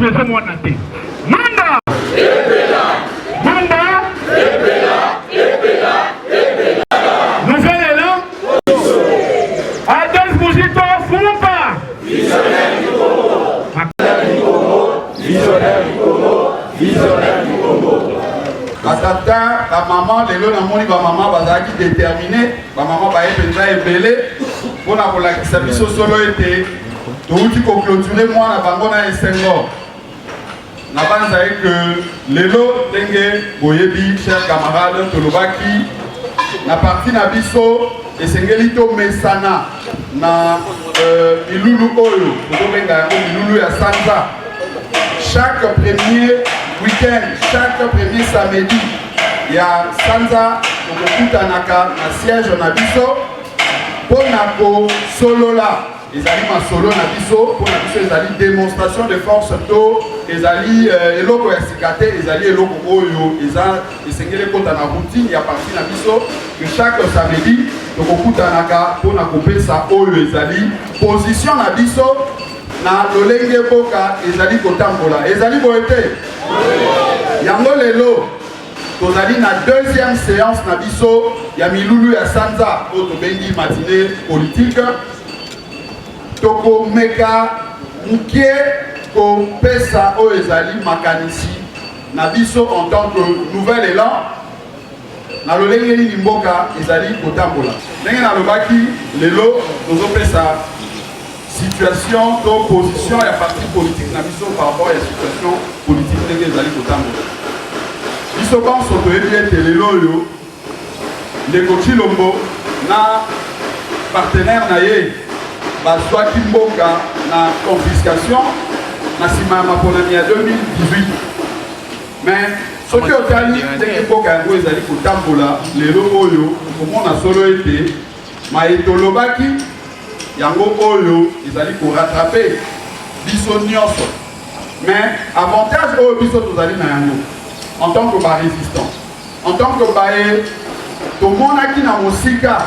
eza mwana te. Manda nouvelle élan Adolphe Bouzito Fumpa visionnaire du Congo. Atata, la maman, les lots n'amoni ba maman bazaki déterminé, ba maman ba ependa ebele, pour la kolakisa biso solo été, touti ko clôturer moi na bango na esengo. Na banza que les lots tenge boyebi chers camarades tolobaki na partie na biso esengelito mesana na ilulu oyo, tobenga yango ilulu ya Sanza. Chaque premier week-end, chaque premier samedi, il y a Sanza, Tokokutanaka, na siège na biso, Ponako solo là, ils allaient ma solo na biso, Ponako ils allaient démonstration de force to, ils allaient eloko ya sikate, ils allaient eloko oyo, ils allaient kota na routine, il y a parti na biso, que chaque samedi, Tokokutanaka, Ponako pesa oyo, ils allaient position na biso, na lolenge boka ezali kotambola ezali boete yango lelo tozali na deuxième séance na biso ya milulu ya Sanza oyo tobengi matinée politique toko meka mukie kopesa oyo ezali makanisi na biso en tant que nouvel élan na lolenge nini mboka ezali kotambola ndenge nalobaki lelo tozopesa situation d'opposition et à parti politique na biso par rapport à la situation politique ndenge ezali kotambola biso banso toyebi ete lelo oyo ndeko Chilombo na partenaire na ye bazwaki mboka na confiscation na nsima ya maponami ya 2018 mais soki otali ndenge mboka yango ezali kotambola lelo oyo komona solo ete maetolobaki yango oyo ezali ko rattraper biso nyonso mais avantage oyo biso tozali na yango en tant que ba résistant en tant que bae tomonaki na mosika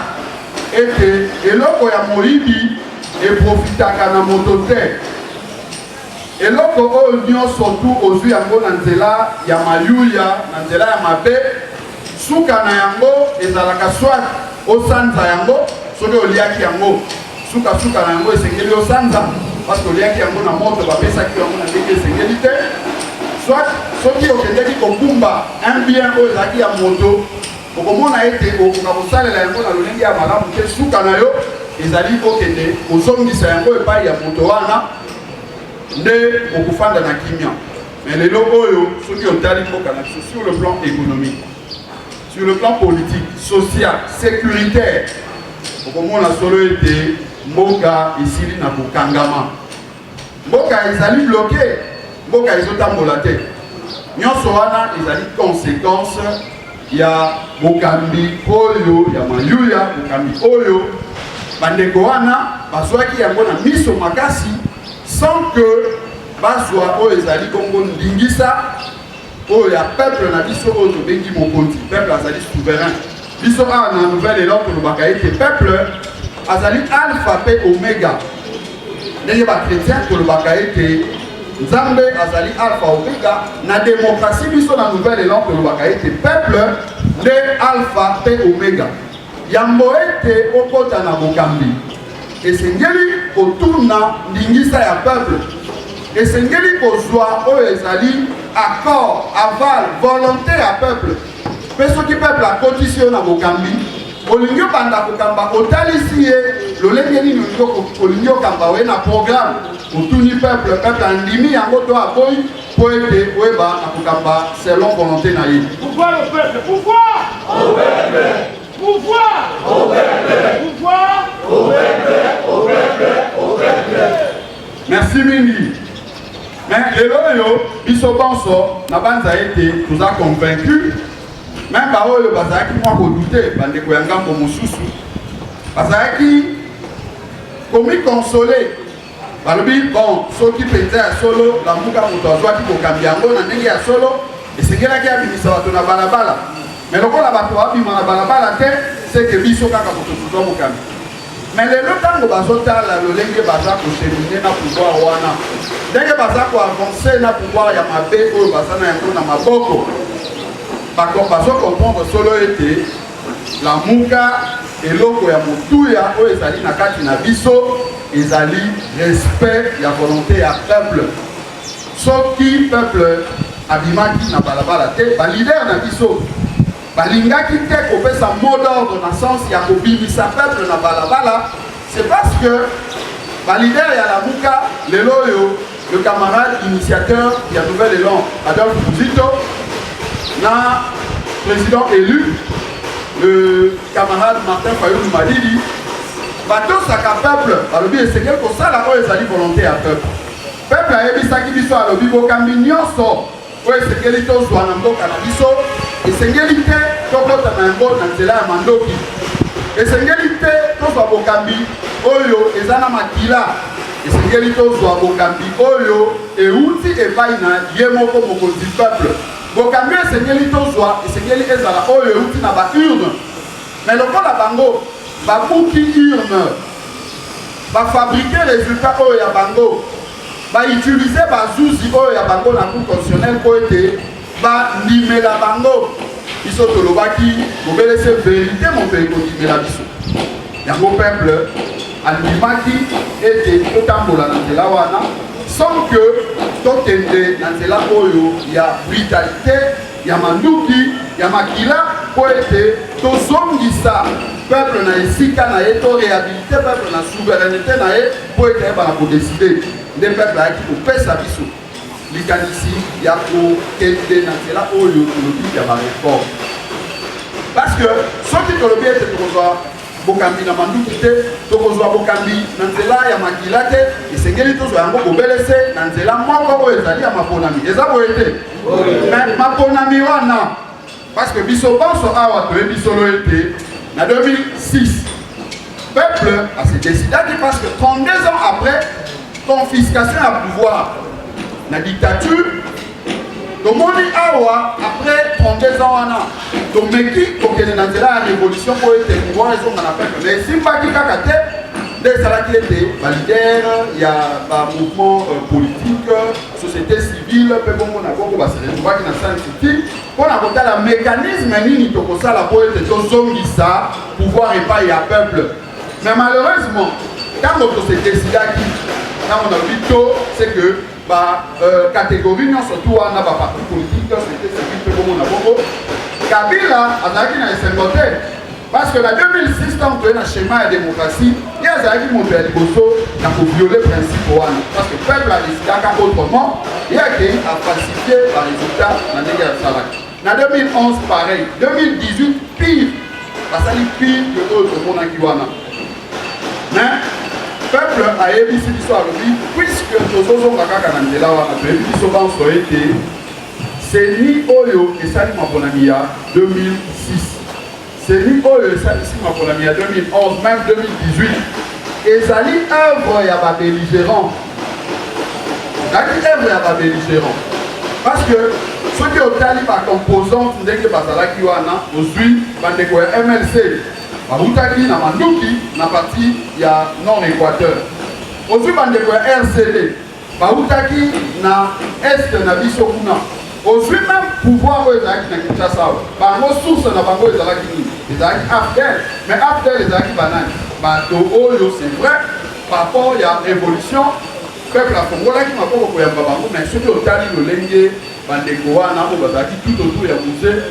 ete eloko ya moyibi eprofitaka na moto te eloko oyo nyonso tu ozwi yango na nzela ya mayuya na nzela ya mabe suka na yango ezalaka swat osanza yango soki oliaki yango suka na yango esengeli osanza parce que oliaki yango na moto bapesaki yango na ndenge esengeli te soit soki okendeki kokumba un bien oyo ezalaki ya moto okomona ete okoka kosalela yango na lolenge ya malamu te suka na yo ezali kokende kozongisa yango epai ya moto wana nde okufanda na kimia mais lelo oyo soki otali mboka na biso sur le plan économique sur le plan politique social sécuritaire okomona solo ete mboka esili na kokangama mboka ezali bloqué mboka ezotambola te nyonso wana ezali conséquence ya bokambi oyo ya mayuya bokambi oyo bandeko wana bazwaki yango na miso makasi sans que bazwa oyo ezali kongo ndingisa oyo ya peuple na biso oyo tobengi mokonzi peuple azali souverain biso awa na nouvelle élan tolobaka ete peuple azali alpha pe omega ndenge bakretien tolobaka ete nzambe azali alpha omega na démocratie biso na nouvelle élan tolobaka ete peuple nde alpha pe omega yambo ete okota na bokambi esengeli kotuna ndingisa ya peuple esengeli kozwa oyo ezali accord aval volonté ya peuple mpe soki peuple akotisi yo na bokambi olingi obanda kokamba otalisi ye lolenge nini olingi okamba oye na programme otuni peuple andimi yango to aboyi po ete oyeba na kokamba selon volonté na ye. Pouvoir au peuple, pouvoir au peuple, pouvoir au peuple, pouvoir au peuple, au peuple, au peuple. Merci mingi. Mais lelo yo biso banso na banza ete toza convaincu même ba oyo bazaki mwa kodute bandeko ya ngambo mosusu bazaki komi consoler balobi bon soki penza ya solo la muka moto azwaki kokambi yango na ndenge ya solo esengelaki abimisa bato na balabala mais lokola bato babima na balabala te c'est que biso kaka moto tozwa mokambi mais les temps que bazotala lolenge baza kocheminer na pouvoir wana ndenge baza koavance na pouvoir ya mabe oyo baza na yango na maboko bazocomprendre solo ete lamuka eloko ya motuya oyo ezali na kati na biso ezali respect ya volonté ya peuple soki peuple abimaki na balabala te balider na biso balingaki te kopesa mot d'ordre na sens ya kobimisa peuple na balabala. C'est parce que balider ya lamuka lelo oyo le camarade initiateur ya Nouvel Élan Adolphe Bouzito na président élu le camarade Martin Fayoulou Madidi batosaka peuple balobi esengeli kosala oyo ezali volonté ya peuple. Peuple ayebisaki biso alobi bokambi nyonso oyo esengeli tozwa na mboka na biso esengeli te tokota na yango na nzela ya mandoki, esengeli te tozwa bokambi oyo eza na makila, esengeli tozwa bokambi oyo euti epai na ye moko mokonzi peuple. Bokambi esengeli tozwa esengeli ezala oyo euti na baurne, mais lokola bango babuki urne bafabrike résultat oyo ya bango bautilize bazuzi oyo ya bango na cour constitutionnel po ete bandimela bango biso tolobaki bobelese vérité moto ekondimela biso yango peuple andimaki ete totambola na nzela wana sans que tokende na nzela oyo ya brutalité ya manduki ya makila po ete tozongisa peuple na esika na ye to réhabilité peuple na souveraineté na ye po ete ayebana kodeside nde peuple ayaki kopesa biso likanisi ya kokende na nzela oyo tolobi ya bareforme. Parce que soki tolobi ete tokozwa bokambi na manduki te tokozwa bokambi na nzela ya makila te esengeli tozwa yango kobelese na nzela moko oyo ezali ya maponami eza boye te mais maponami wana parce que biso bonso awa toyebi solo ete na 2006 peuple s'est décidé parce que 32 ans après confiscation à pouvoir la dictature tomoni awa après 32 ans wana tomeki kokende na nzela ya révolution po ete pouvoir ezonga na peuple mais esimbaki kaka te nde ezalaki ete balider ya bamouvement politique société civile mpe bongo na bongo baseretubaki na san city mpona kotala mécanisme nini tokosala po ete tozongisa pouvoir epai ya peuple. Mais malheureusement ntango tosedesidaki ntango nalobi to c'est que catégorie nyonso tu wana baparti politique société civile mpe bongo na bongo Kabila azalaki na esengo te parce que na 2006 ntango toye na schéma ya démocratie ye azalaki moto ya liboso na koviole principe wana parce que peuple adesidaka autrement ye akei afalsifie barésultat na ndenge ya salaki. Na 2011 pareil, 2018 pire basali pire que oyo tomonaki wana. Mais peuple ayebisi biso alobi puisque tozozonga kaka na nzela wana toyebi biso banso ete seni oyo esali maponami ya 2006 seni oyo esalisi maponami ya 2011 même 2018 ezali œuvre ya babelligérant ezali œuvre ya babelligérant parce que soki otali bacomposante ndenge bazalaki wana ozwi bandeko ya MLC bautaki na manduki na parti ya nord équateur ozwi bandeko ya RCD bautaki na este na biso kuna ozwi même pouvoir oyo ezalaki na Kinshasa bango source na bango ezalaki nini ezalaki AFDEL mais AFDEL ezalaki banani bato oyo c'est vrai par rapport ya révolution peuple afongolaki maboko koyamba bango mais soki otali lolenge bandeko wana oyo bazalaki tout autour ya musée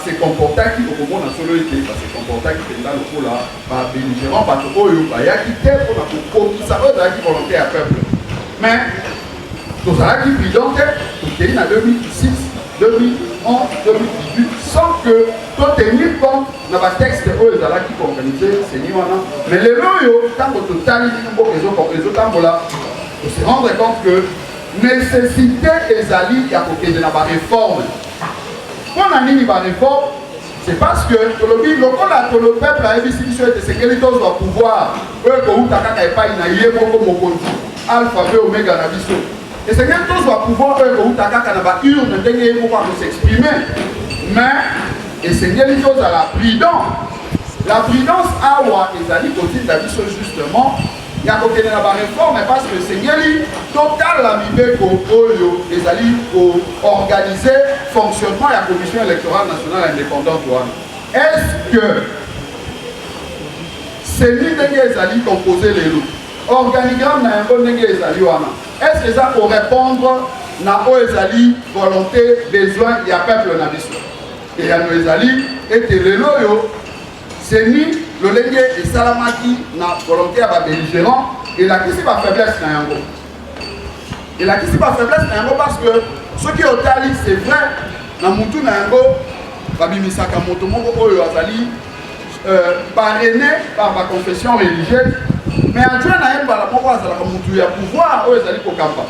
se comportaki okomona solo ete se comportaki mpenza lokola babelligérant bato oyo bayaki te mpona kokokisa oyo ezalaki volonté ya peuple. Mais tozalaki prudent te tokei na 2006 2011 2018 sans que totenir compte na batexte oyo ezalaki koorganize seni wana. Mais lelo oyo ntango totali mboka ezotambola se rendre compte que nécessité ezali ya kokende na baréforme. Pour nini baréforme c'est parce que tolobi lokola tolo peuple ayebisi biso ete sekeli tozwa pouvoir oyo kouta kaka epai na ye moko mokonzi alpha pe omega na biso esengeli tozwa pouvoir oyo kouta kaka na baurne ndenge ye moko akosexprime mais esengeli tozala prudent La prudence awa ezali côté d'abisso justement il y a côté de la réforme parce que c'est total la mibeko oyo ezali pour organiser fonctionnement de la commission électorale nationale indépendante. Est-ce que c'est lui qui ezali composé les loups organigramme na yango ndenge ezali wana? Est-ce que ça pour répondre na o ezali volonté besoin ya peuple na biso et ya no ezali ete lelo yo c'est ni le lenge et salamaki na volonté à belligérant et la question pas faiblesse na yango et la question pas faiblesse na yango parce que ce qui au tali c'est vrai na mutu na yango babimisaka moto moko oyo azali parrainé par ma confession religieuse mais adjoint na ye mbala moko azalaka mutu ya pouvoir oyo ezali kokamba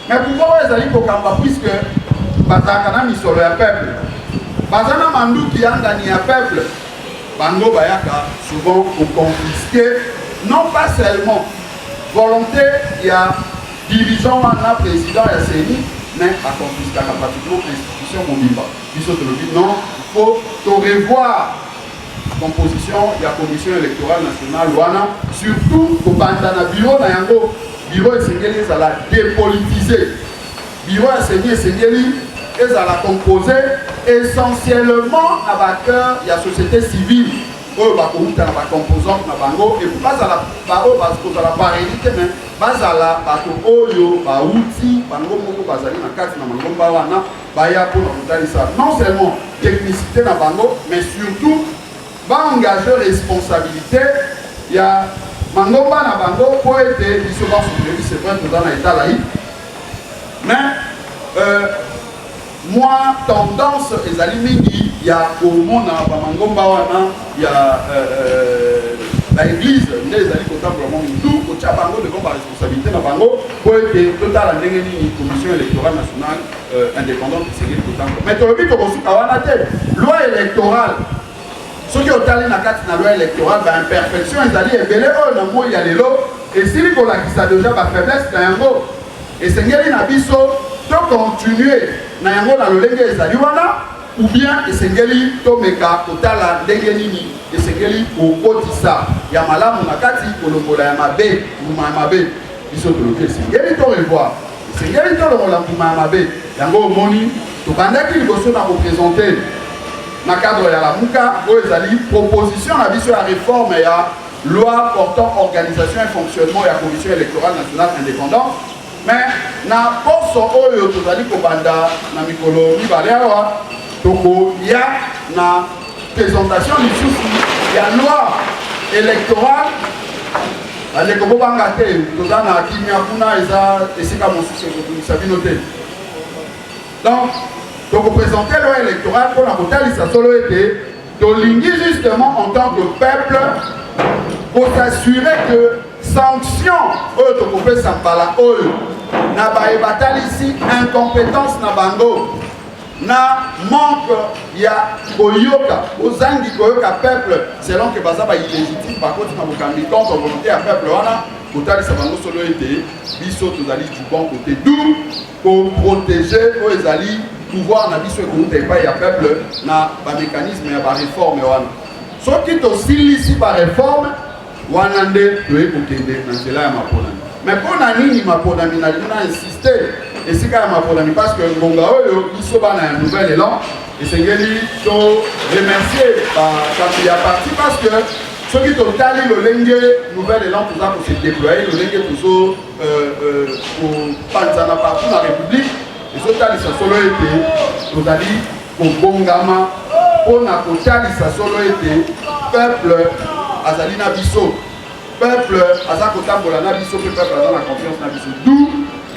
mais pouvoir oyo ezali kokamba puisque bazalaka na misolo ya peuple baza na manduki ya ndani ya peuple bango bayaka souvent au confisquer non pas seulement volonté il y a dirigeant wana président ya CENI mais à confisquer pratiquement institution mobimba biso tolobi non il faut to revoir composition de la commission électorale nationale wana surtout kobanda na bureau na yango bureau esengeli ezala dépolitisé bureau ya CENI esengeli ezala composé essentiellement à l'acteur de la société civile oyo bakouta na bacomposante na bango et bazala bao bazala parélité mais bazala bato oyo bauti bango moko bazali na kati na mangomba wana baya mpona kotalisa non seulement technicité na bango mais surtout baengage responsabilité ya mangomba na bango po ete biso basoulevi c'est vrai toza na état laïque mais moi tendance ezali mingi ya komona bamangomba wana ya baéglise nde ezali kotambola mutu kotia bango devant baresponsabilité na bango po ete totala ndenge nini commission électorale nationale indépendante esengeli kotambola mais tolobi tokosuka wana te loi électorale soki otali na kati na loi électorale baimperfection ezali ebele oyo na moi ya lelo esili kolakisa deja bafaiblesse na yango esengeli na biso tocontinue na yango na lolenge ezali wana ou bien esengeli tomeka kotala ndenge nini esengeli kokotisa ya malamu na kati kolongola ya mabe mbuma ya mabe biso tolobi esengeli to revoir esengeli tolongola mbuma ya mabe yango omoni tobandaki liboso na koprésente na cadre ya lamuka oyo ezali proposition na biso ya réforme ya loi portant organisation et fonctionnement ya commission électorale nationale indépendante mais na poso oyo tozali kobanda na mikolo mibale awa tokoya na présentation lisusu ya loi électorale aleko bobanga te toza na kimia kuna eza esika mosusu ekobimisa bino te donc tokoprésente loi électorale mpona kotalisa solo ete tolingi justement en tant que peuple pour s'assurer que sanction oyo tokopesa mbala oyo na baye batalisi incompétence na bango na manque ya koyoka ozangi koyoka peuple selon que baza baillégitime bakoti na bokambi contre volonté ya peuple wana kotalisa bango solo ete biso tozali du bon côté d'où koprotéger oyo ezali pouvoir na biso ekouta epai ya peuple na bamécanisme ya baréforme wana soki tosilisi baréforme wana nde toye kokende na nzela ya maponami mais mpona nini maponami nalingi na insiste esika ya maponami parce que ngonga oyo biso bana ya nouvel élan esengeli to remercier bakambi ya parti parce que soki totali lolenge nouvel élan toza kose déployer lolenge tozo kopanzana partout na république ezotalisa solo ete tozali kobongama mpona kotalisa solo ete peuple azali na biso peuple aza kotambola na biso mpe peuple aza na confiance na biso d'où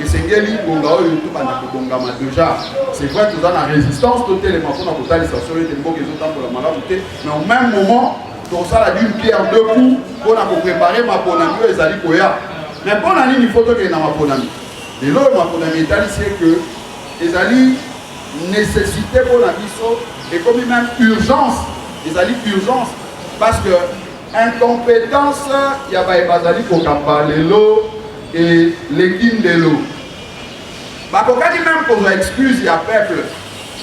esengeli ngonga oyo tobanda kobongama déjà c'est vrai toza na résistance totelema mpona kotalisa solo ete mboka ezotambola malamu te mais au même moment tosala d'une pierre deux coups mpona kopréparer maponami oyo ezali koya mais mpona nini fo tokende na maponami lelo oyo maponami etalisi que ezali nécessité mpona biso ekomi même urgence ezali urgence parce que incompétence ya baye bazali kokamba lelo et lekini lelo bakokaki même kozwa excuse ya peuple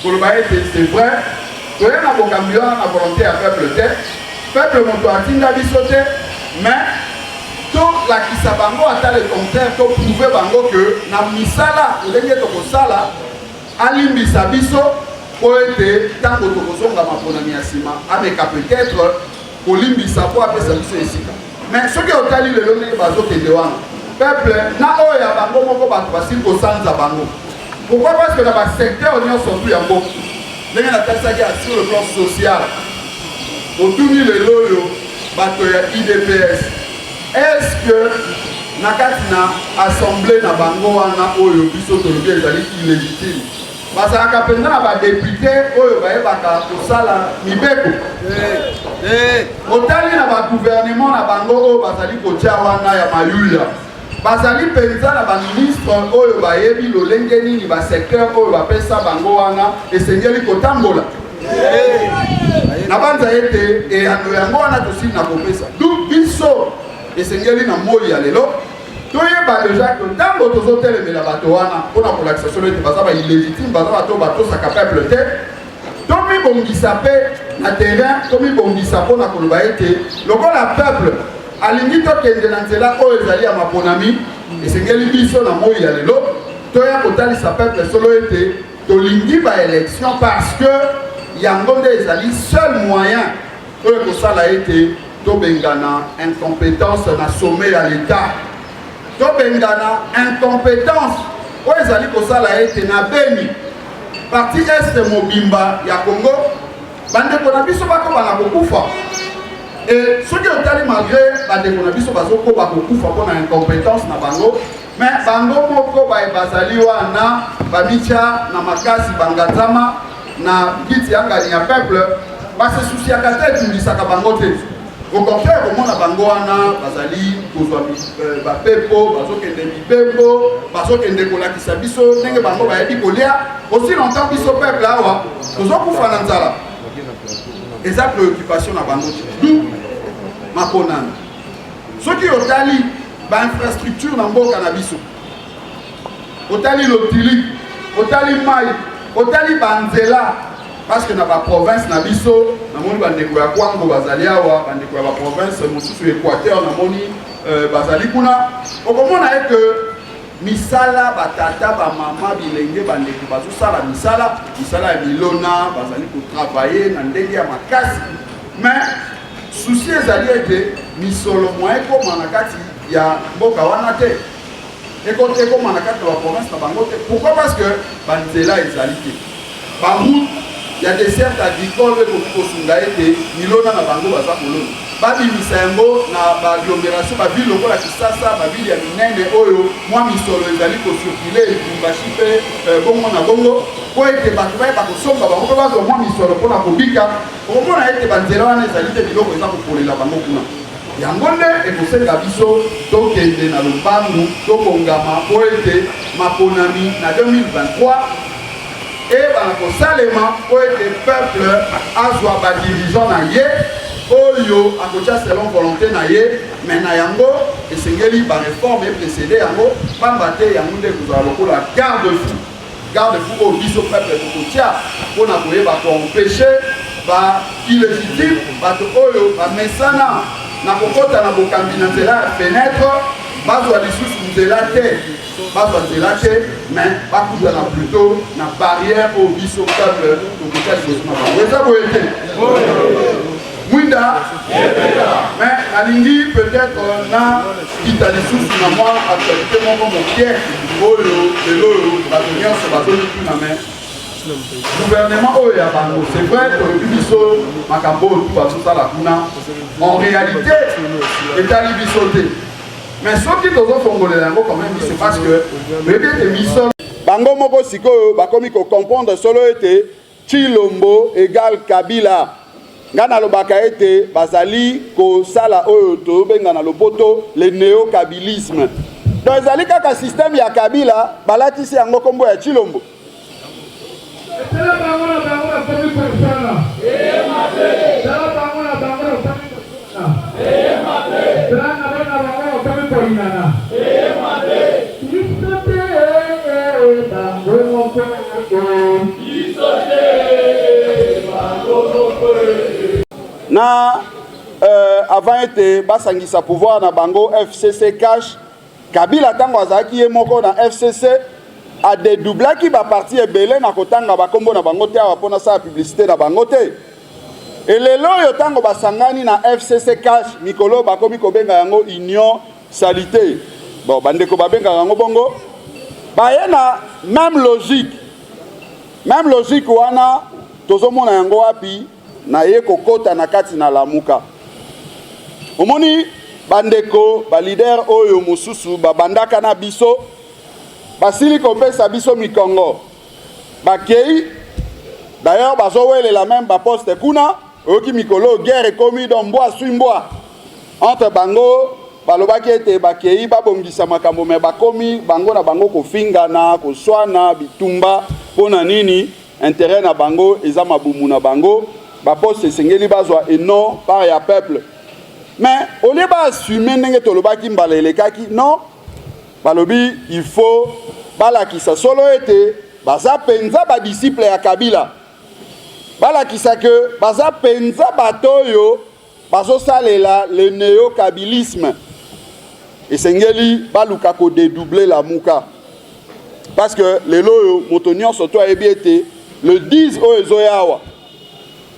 koloba ete c'est vrai toye na bokambi wana na volonté ya peuple te peuple moto atinda biso te mais tolakisa bango ata le contraire toprouve bango ke na misala ndenge tokosala alimbisa biso po ete ntango tokozonga maponami ya nsima ameka peut-être kolimbisa po apesa biso esika mais soki otali lelo ndenge bazokende wana peuple na oyo ya bango moko bato basili kosanza bango. Pourquoi? Parce que dans le secteur nyonso tu ya mboka ndenge natalisaki sur le plan social otuni lelo oyo bato ya IDPS est-ce que na kati na assemblée na bango wana oyo biso tolobi ezali illégitime bazalaka mpenza na badepute oyo bayebaka kosala mibeko otali na bagouvernement na bango oyo bazali kotia wana ya mayuya bazali mpenza na baministre oyo bayebi lolenge nini basecteur oyo bapesa bango wana esengeli kotambola na banza ete eyano yango wana tosili na kopesa du biso esengeli na moi ya lelo toyeba deja ke ntango tozotelemela bato wana mpona kolakisa solo ete baza baillégitime baza bato batosaka peuple te tomibongisa mpe na terrain tomibongisa mpona koloba ete lokola peuple alingi tokende na nzela oyo ezali ya maponami esengeli biso na moi ya lelo toya kotalisa peuple solo ete tolingi baélection parce que yango nde ezali seul moyen oyo kosala ete tobengana incompétence na sommet ya l'état tobengana incompétence oyo ezali kosala ete na Beni parti este mobimba ya Congo bandeko na biso bakobana kokufa et soki otali malgré bandeko na biso bazokoba kokufa mpona incompétence na bango mais bango moko bazali wana bamitia na makasi banganzama na kiti ya ngani ya peuple basesusiaka te etundisaka bango te. Au contraire, komona bango wana bazali kozwa bapepo bazokende mibembo bazokende kolakisa biso ndenge bango bayebi kolia aussi longtemps biso peuple awa tozokufa na nzala eza préoccupation na bango du maponana soki otali bainfrastructure na mboka na biso otali lotili otali mai otali banzela parce que na ba province na biso namoni bandeko ya Kwango bazali awa bandeko ya ba province mosusu Équateur namoni bazali kuna okomona eke misala batata ba mama bilenge bandeko bazosala misala ya milona bazali kotravailler na ndenge ya makasi mais souci ezali ete misolo mwa ekoma na kati ya mboka wana te ekoma na kati ya ba province na bango te. Pourquoi? Parce que banzela ezali te baroute ya dessert agricole ekoki kosunga ete milona na bango baza kolona babimisa yango na baaglomération bavile lokola Kisasa bavile ya minene oyo mwa misolo ezali kocircule Lubumbashi mpe bongo na bongo po ete bato bayeba kosomba bango mpe bazwa mwa misolo mpona kobika okomona ete banzela wana ezali te biloko eza kokolela bango kuna yango nde ekosenga biso tokende na lombangu tokongama po ete maponami na 2023 et bana kosalema po ete peuple azwa badirigeant na ye oyo akotia selon volonté na ye mais na yango esengeli bareforme eprécédé yango pamba te yango nde kozala lokola garde fou oyo biso peuple tokotia mpona koyeba koempêche baillégitime bato oyo bamesana na kokota na bokambi na nzela ya fenêtre bazwa lisusu nzela te bazwa nzela te mais bakutana plutôt na barrière oyo biso peuple tokotia liboso na bango eza boye te mwinda mais nalingi peut-être na kita lisusu na mwa actualité moko moke oyo lelo oyo bato nyonso bazolituna mais gouvernement oyo ya bango c'est vrai tolobi biso makambo oyo tu bazosala kuna en réalité etali biso te mais soki tozofongolela yango quand même c'est parce que oyebi ete miso bango moko sikoyo bakomi kocomprendre solo ete Tshilombo égale Kabila nga nalobaka ete bazali kosala oyo tobenga na lopoto le néo-kabilisme donc ezali kaka système ya Kabila balatisi yango kombo ya Tshilombo. Na avant été basangisa pouvoir na bango FCC cash Kabila tango azaki moko na FCC a dédoublaki ba parti ebele na kotanga bakombo na bango te apona sa publicité na bango te. Et lelo yo tango basangani na FCC cash mikolo bakomi kobenga yango union salité. Bon bandeko babenga yango bongo. Baye na même logique wana tozomona yango wapi na ye kokota na kati na lamuka. Omoni bandeko ba leader oyo mususu babandaka na biso basili kopesa biso mikongo bakei d'ailleurs bazowele la même ba poste kuna oki mikolo guerre komi don mbwa swimbwa entre bango balobaki ete bakei babongisa makambo me bakomi bango na bango kofingana koswana bitumba pona nini intérêt na bango eza mabumu na bango ba poste esengeli bazwa et non par ya peuple. Mais au lieu d'assumer ndenge tolobaki mbala elekaki non balobi il faut balakisa solo ete baza penza ba disciple ya Kabila balakisa que baza penza batoyo bazosalela le néo-kabilisme esengeli baluka ko dédoubler la muka parce que lelo yo motonio surtout ayebi ete le 10 o ezoyawa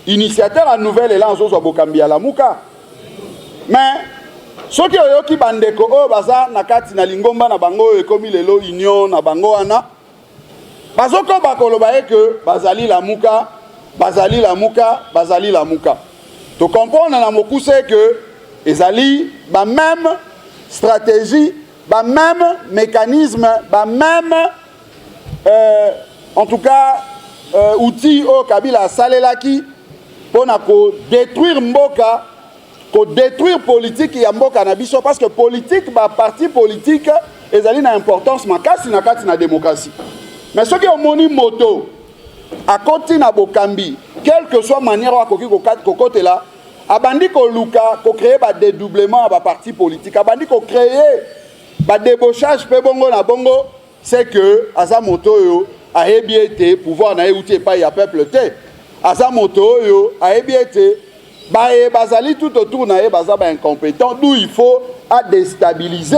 initiateur à nouvelle élan zo bokambi ya la muka. Mais ce qui est bandeko o baza na kati na lingomba na bango ekomi lelo union na bango wana bazoko bakoloba que bazali la muka to comprendre na mokuse que ezali ba même stratégie ba même mécanisme ba même en tout cas outil au Kabila salelaki pona ko détruire mboka ko détruire politique ya mboka na biso parce que politique ba parti politique ezali na importance makasi na kati na démocratie. Mais ce qui est moni moto à côté na bokambi quelle que soit manière wa koki kokote là abandi ko luka ko créer ba dédoublement ba parti politique abandi ko créer ba débauchage pe bongo na bongo c'est que aza moto yo a ebiete pouvoir na euti pa ya peuple te aza moto yo a ebiete bae bazali tout autour na baza ba incompétent d'où il faut à déstabiliser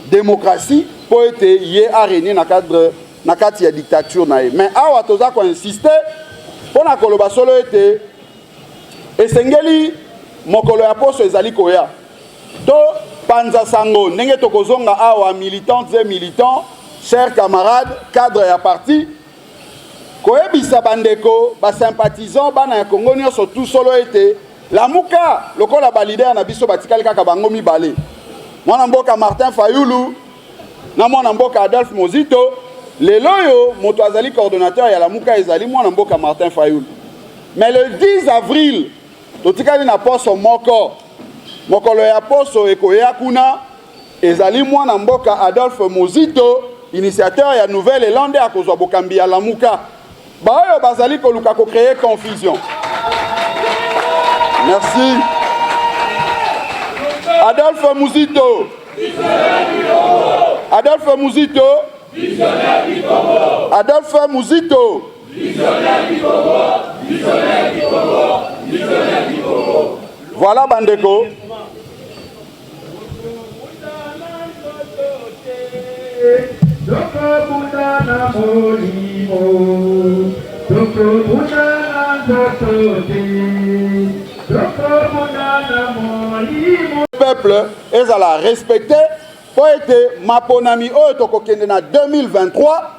démocratie pour être yé à régner na cadre na kati ya dictature na ye. Mais awa toza ko insister pona koloba solo ete esengeli mokolo ya poso ezali koya to panza sango ndenge tokozonga awa militantes et militants chers camarades cadre ya parti koyebisa bandeko ba sympathisants bana ya Congo nyonso tout solo ete lamuka lokola ba leader na biso batikali kaka bango mibale mwana mboka Martin Fayulu na mwana mboka Adolphe Mozito lelo yo moto azali coordonnateur ya lamuka ezali mwana mboka Martin Fayulu. Mais le 10 avril totikali na poso mokolo ya poso ekoya kuna ezali mwana mboka Adolphe Mozito initiateur ya nouvelle élande a kozwa bokambi ya lamuka baoyo bazali koluka ko créer confusion. Merci. Adolphe Mozito Adolphe Mozito Adolphe Mozito voilà bandeko. Peuple est à la respecter pour être maponami oyo tokokende na 2023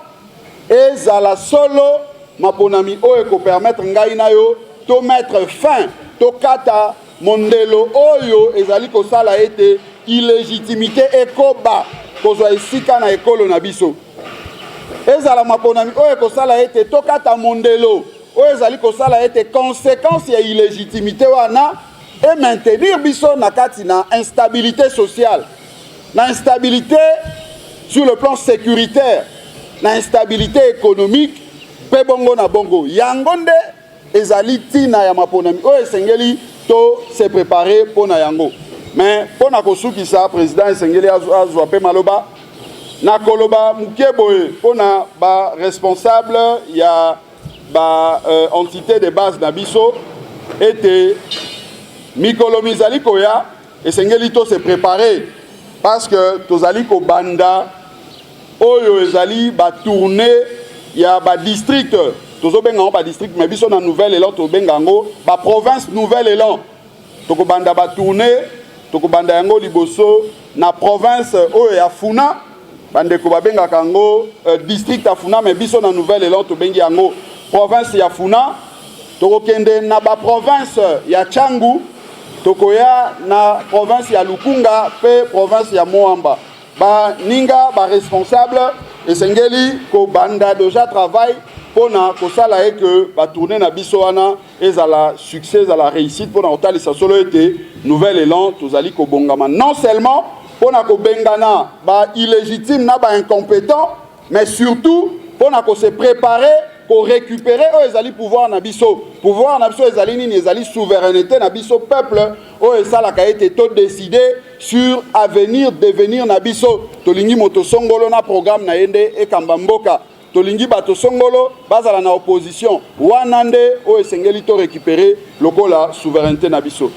et à la solo maponami oyo ko permettre ngai na yo to mettre fin to kata mondelo oyo ezali ko sala ete illégitimité ekoba kozwa esika na ekolo na biso ezala maponami oyo ko sala ete to kata mondelo oyo ezali ko sala ete conséquence ya illégitimité wana et maintenir biso na kati na instabilité sociale na instabilité sur le plan sécuritaire na instabilité économique pe bongo na bongo yango nde ezali tina ya maponami oyo esengeli to se préparer pona yango. Mais pona kosukisa président esengeli azwa pe maloba na koloba muke boye pona ba responsable ya ba entité de base na biso ete mikolo mizali koya esengeli to se préparer parce que tozali ko banda oyo ezali ba tourner ya ba district tozo benga ba district mais biso na Nouvelle Élan to benga ngo ba province Nouvelle Élan to ko banda ba tourner to ko banda yango liboso na province oyo ya Funa bande ko babenga kango district ya Funa mais biso na Nouvelle Élan to bengi yango province ya Funa to ko kende na ba province ya Changu tokoya na province ya Lukunga pe province ya Moamba ba ninga ba responsable esengeli ko banda déjà travail pona ko sala et que ba tourner na biso wana ezala succès ezala réussite pona otalisa solo été Nouvel Élan tozali ko bongama non seulement pona ko bengana ba illégitime na ba incompétent mais surtout pona ko se préparer pour récupérer ezali pouvoir na biso ezali nini ezali souveraineté na biso peuple ezala ka été tout décidé sur avenir devenir na biso tolingi moto songolo na programme na yende e kambamboka tolingi bato songolo bazala na opposition wana nde esengeli to récupérer lokola souveraineté na biso.